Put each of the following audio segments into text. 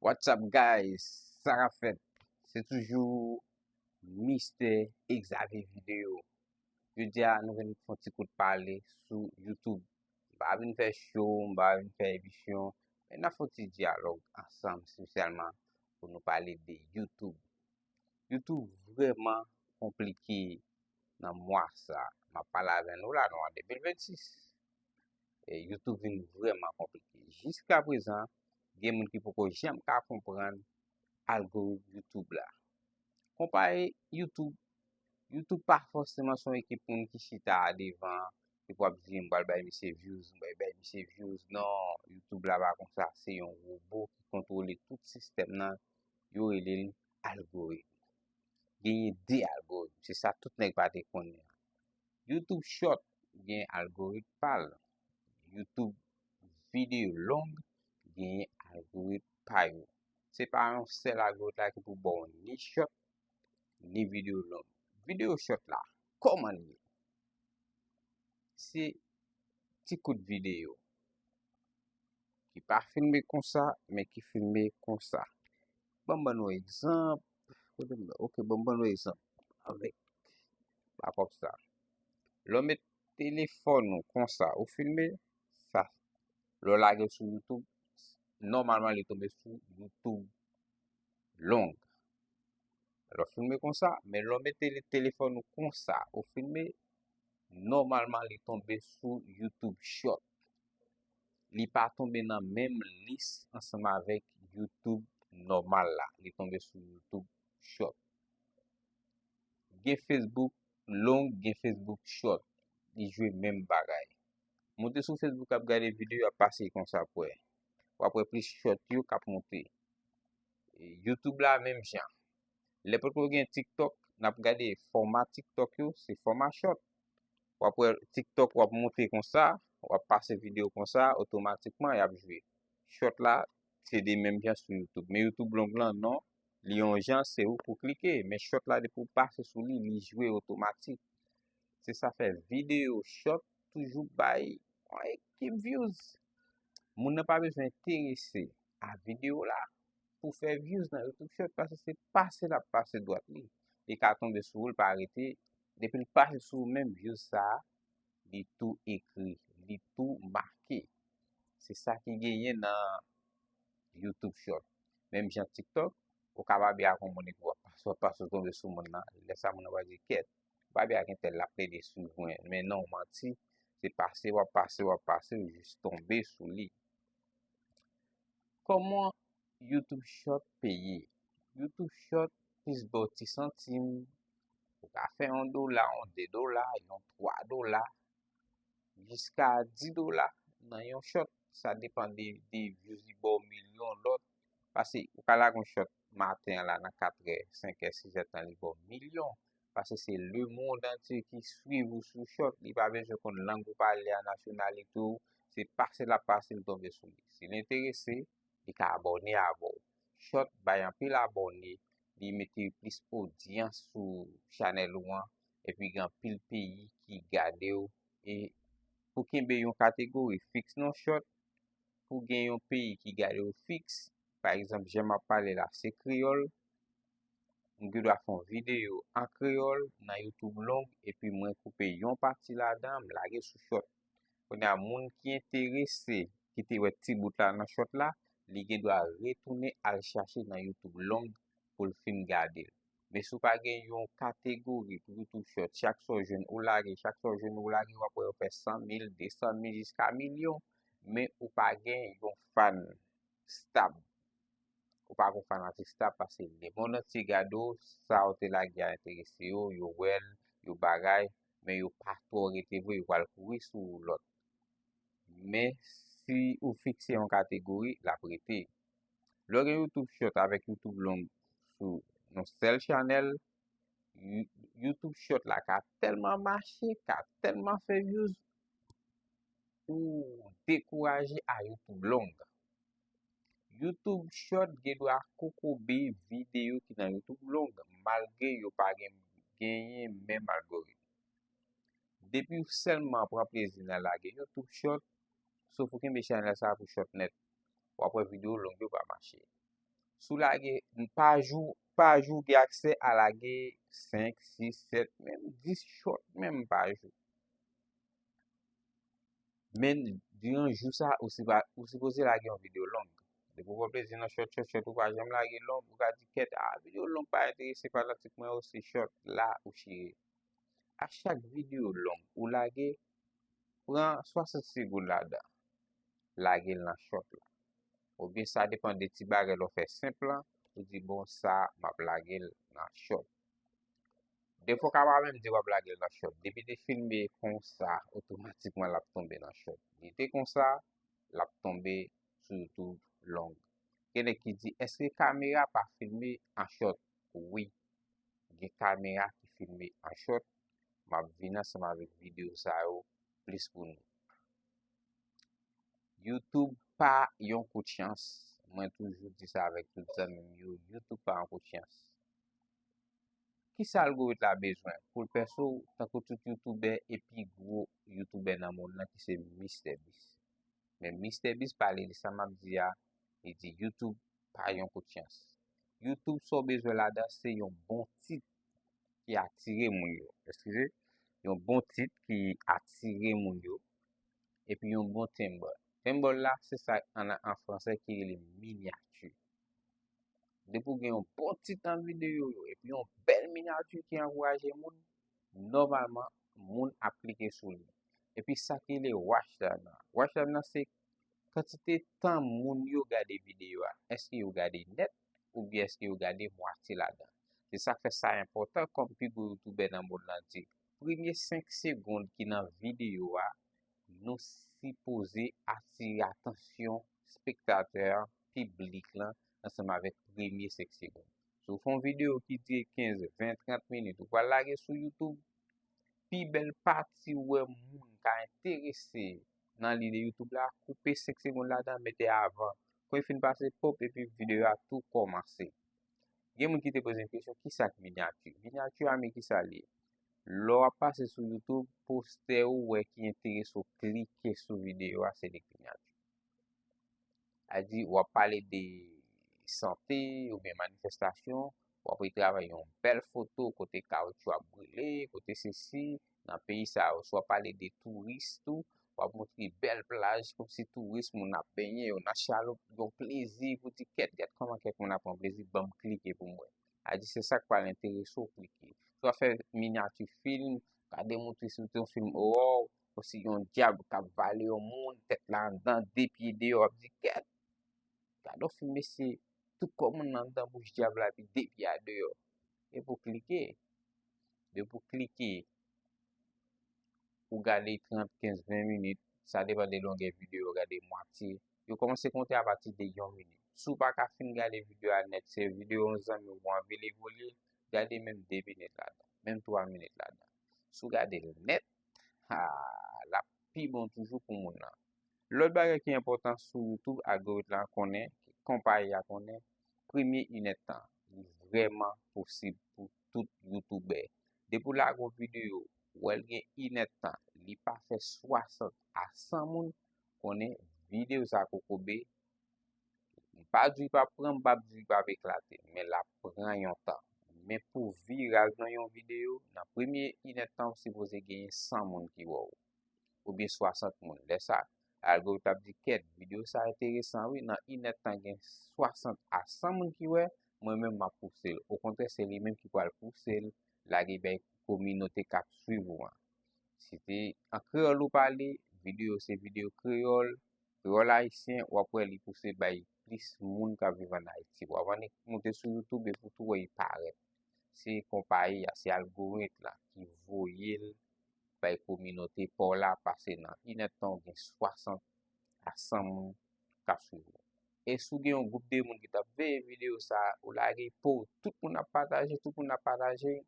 What's up guys? Ça a fait. C'est toujours Mister Xavier Vidéo. Je dis à nous venons faire un petit coup de parler sur YouTube. Bah, venir faire show, bah, venir faire émission. Mais nous avons un petit dialogue ensemble, spécialement pour nous parler de YouTube. YouTube vraiment compliqué dans moi ça. Je parle avec nous là, en 2026. Et YouTube est vraiment compliqué. Jusqu'à présent, il y a des gens qui ne peuvent jamais comprendre algorithme YouTube là. Comparé YouTube pas forcément son équipe qui chita devant, qui peut dire m'bal bay monsieur views, m'bal bay monsieur views. Non, YouTube là pas comme ça, c'est un robot qui contrôle tout système là, yo relé algorithme. Gagner des algorithmes, c'est ça tout nèg pas te connaît. YouTube short gagne algorithme pal. YouTube vidéo longue gagne algorithme pa yo. C'est pas un seul algorithme là qui pour bon ni short ni vidéo longue. Vidéo short là, comment ni? C'est petit coup de vidéo qui pas filmé comme ça, mais qui filmé comme ça. Bon, bon, exemple. Ok, bon, exemple. Avec, pas comme ça. L'homme met téléphone comme ça, ou filmé, ça. Le lague sur YouTube, normalement, il est tombé sur YouTube long. Alors, filmé comme ça, mais l'homme met le téléphone comme ça, ou filmé, normalement, il est tombé sur YouTube short. Li pa tombe nan même liste ensemble avec YouTube normal là. Li tombe sur YouTube short. Gen Facebook long, gen Facebook short. Li joue même bagay. Monte sur Facebook ap gade vidéo a passé comme ça après. Ou après plus short yo kap monte. YouTube là même jan. Le pou gen TikTok, n'a gade format TikTok yo, c'est format short. Ou après TikTok ou ap monte comme ça, ou ap passer vidéo comme ça, automatiquement y a joué. Short là, c'est des mêmes gens sur YouTube. Mais YouTube long là, non. Li yon gens, c'est où pour cliquer. Mais short là, pour passer sur lui, li jouer automatique. C'est ça fait vidéo short, toujours by keep views. Moun n'a pas besoin d'intéresser à vidéo là pour faire views dans YouTube short parce que c'est passer droite li. Et quand tombe sur le pas arrêter, depuis le passer sur même views ça, li tout écrit, li tout marqué. C'est ça qui gagne dans YouTube short. Même sur TikTok, ou capable bien comprendre quoi pas tomber sur mon là, laisse ça mon va dire quête. Pas bien tel la plaie des sous mais non menti, c'est passer ou juste tomber sous lui. Comment YouTube short payer? YouTube short plus de 10 centimes, ou ka faire $1, $2, $3 jusqu'à $10 dans un short. Ça dépend des views du bon million l'autre. Parce que ou ka la gon shot matin là dans 4h, 5h, 6h dans les bon million. Parce que c'est le monde entier qui suit vous sur shot. Il pas besoin qu'on langue ou parler à nationalité tout. C'est passer la passer le tomber sur lui. Si l'intéressé, il ka abonné à vous. Shot bay en pile abonné, il mette plus audience sur channel ou et puis grand pile pays qui garde et pour qu'il y ait une catégorie fixe non shot pour gagner un pays qui garde fixe. Par exemple, j'aime parler là, c'est créole. Je dois faire une vidéo en créole dans YouTube long et puis moi couper une partie là-dedans, la sur short. On a moun qui intéressé, qui te ouais petit bout là dans short là, li doit retourner à le chercher dans YouTube long pour le film garder. Mais si pas gagner une catégorie pour YouTube short, chaque soir jeune ou lage, ou après faire 100,000, 200,000 jusqu'à million, mais ou pas gagner un fan stable. Ou pas qu'on fanatique stable parce que les mon petit gado, ça ou te la qui a intéressé yo well, yo bagay, mais yo pas trop arrêté vous, yo va courir sur l'autre. Mais si ou fixer en catégorie, la prêter. Le YouTube short avec YouTube long sur nos seul channel, YouTube short là qui a tellement marché, qui a tellement fait views, ou décourager à YouTube long. YouTube short gen do a kokobe vidéo qui dans YouTube long malgré yo pas gagné même algorithme. Depuis seulement pour plaisir dans la YouTube short, sauf que mes channel ça pour short net ou après vidéo long yo pas marcher. Sou lage, pa jou gen akse a lage 5, 6, 7, même 10 short, même pa jou. Men, duran jou sa, ou supposé lage yon video long. De pou plezi nan short, ou pa jem lage long, ou ka di ket, video long pa interese patatikman ou se short, la ou chire. A chak video long, ou lage, pran 60 segoun la dan, lage l nan short la. Ou bien sa depan de ti bagay lo fe simple, ou di bon sa, map lage l nan short. De fwa ka pa mèm di wap lage l nan short. Depi de filme kon sa, otomatikman lap tombe nan short. Di kon sa, lap tombe sou YouTube long. Kene ki di, eske kamera pa filme an short? Oui, di kamera ki filme an short, map vina seman vek video sa yo, plis pou nou. YouTube pa yon kou de chans. Mwen toujou di sa avek tout sa mèm yo. YouTube pa yon kou de chans. Ki sa algoritme la bezwen? Pou l'perso, tako tout YouTuber epi gros YouTuber nan moun nan ki se MrBeast. Men MrBeast pale li sa map di ya, li di YouTube pa yon kou de chans. YouTube so bezwen la da se yon bon tit ki atire moun yo. Eskize? Yon bon tit ki atire moun yo. Epi yon bon symbol. Symbol la, se sa an fransè ki li miniature. De pou gen yon bon titan video yo, epi yon bel miniature ki anvoyaje moun, normalman, moun aplike sou li. Epi sa ki li watch time nan. Watch time nan se kantite tan moun yo gade video a. Eske yo gade net, ou bi eske yo gade mwati la dan. Se sa fe sa important, kom pi go YouTuber nan moun lan di. Premier 5 seconde ki nan video a, nou supposé attirer attention spectateur public lan ensemble avec premier 5 secondes. So fon vidéo qui dit 15, 20, 30 minutes ou va lage sur YouTube, pi bel parti ouais moun ka intéressé dans l'idée YouTube là, couper 5 secondes là-dedans, mettez avant. Quand il fin passer pop et puis vidéo a tout commencé. Gen moun qui te pose une question, qui ça miniature? Miniature ami qui ça li? Lo a pase sou YouTube, poste ou wè ki interese ou klike sou video a se de miniature. A di wap pale de santé ou bien manifestasyon, wap wè travay yon bel foto kote kaoutchou a brûlé, kote sesi, nan peyi sa ou. So wap pale de touristou, wap montri bel plaj kom si tourist moun ap penye, yon a chalop, yon plezi pou ti ket koman ket moun ap an plezi, bam klike pou mwen. A di se sa kwa l'interese ou klike. So a fè miniature film, ka demontri sou ton film ou si yon diab ka vale yon moun, tet lan dan, depi de yo, ap di ket. Kado filme se, tout koman nan dan bouche diab la, pi depi a de yo. E pou klike. De pou klike. Ou gade 30, 15, 20 minutes, sa depan de longe video, gade mwati. Yo komanse konte a pati de yon minute. Sou pa ka fin gade video a net, se video 11 an, yo wan vele volye, gade menm 2 minutes la dan, menm 3 minutes la dan. Sou gade net, la pi bon toujou pou moun nan. L'autre bagay ki important sou YouTube, algoritme lan konen, kompare ya konen, premier inetan, li vreman posib pou tout YouTuber. De pou la kon video, ou el gen inetan, li pa fe 60 a 100 moun, konen video sa kokobe, pa dwi pa pran, pa dwi pa eklate, men la pran yon tan. Men pou viral nan yon video, nan premier inetan, si vous genye 100 moun ki wow, ou bien 60 moun. De sa, algoritme di ket, video sa interesan, oui, nan inetan gen 60 a 100 moun ki wey, mwen men ma pousse l. Au kontre, se li men ki kwa l pousse l, la ge ben kominote kap suivou an. Si te an kreol ou pale, video se video kreol, kreol haisyen, wapwe li pousse bay plis moun ka vivan Haiti. Wawane monte sou YouTube, pou tou wey paret. Se kompaye a se algoritme la ki voyel bay kominote pou la pase nan inetan gen 60 a 100 moun ka suivou. E sou gen yon groupe de moun ki tap ve video sa ou la repo, tout moun a pataje,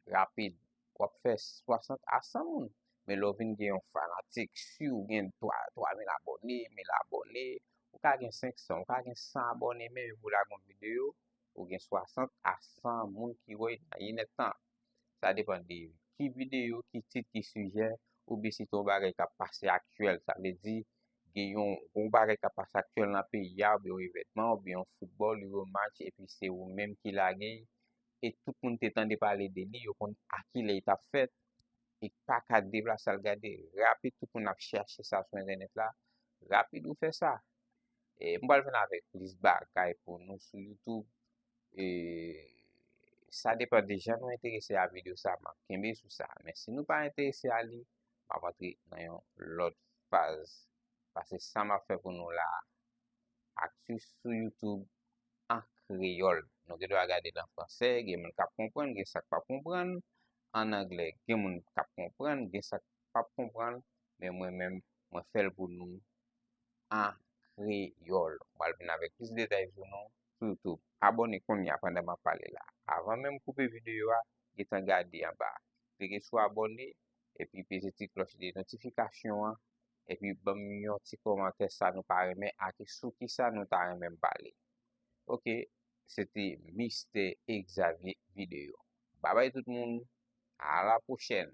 rapide, wap fè 60 a 100 moun. Men lo vin gen yon fanatik, si ou gen 3.000 abone, 1000 abone, ou ka gen 500, ou ka gen 100 abone, men yon vou la gon video, ou gen 60 a 100 moun ki woy nan inetan. Sa depan de ki video, ki tit, ki suje, ou bi si ton bagay ka pase aktuel. Sa le di, gen yon bagay ka passe actuel dans pays ya, ou bien un événement, ou bien un football, ou un match, et puis c'est ou même qui la gen, et tout le monde t'entendait parler de li, yo kon à qui il t'a fait, et pas qu'à déplacer à le garder. Rapide, tout le monde a cherché ça sur internet là, rapide ou fait ça. Et moi, je vais avec plus bagay pour nous sur YouTube. Et ça dépend des gens nous intéressés à la vidéo ça, m'a kembe sur ça. Mais si nous pas intéressés à lui, on va rentrer dans l'autre phase. Parce que ça m'a fait pour nous là, actu sur YouTube en créole. Nous devons regarder en français, il y a des gens qui comprennent, il y a des gens qui pas comprendre. En anglais, il y a des gens qui comprennent, il y a des gens qui pas comprendre. Mais moi-même, moi fais le pour nous en créole. On va venir avec plus de détails sur nous sur YouTube. Abonnez qu'on y a pendant ma parler là. Avant même couper vidéo, il est regardé en bas. Cliquez sur abonner et puis petite cloche de notification et puis bon un petit commentaire ça nous paraît mais à qui sous qui ça nous t'a même parler. OK, c'était Mr. Xavier vidéo. Bye bye tout le monde. À la prochaine.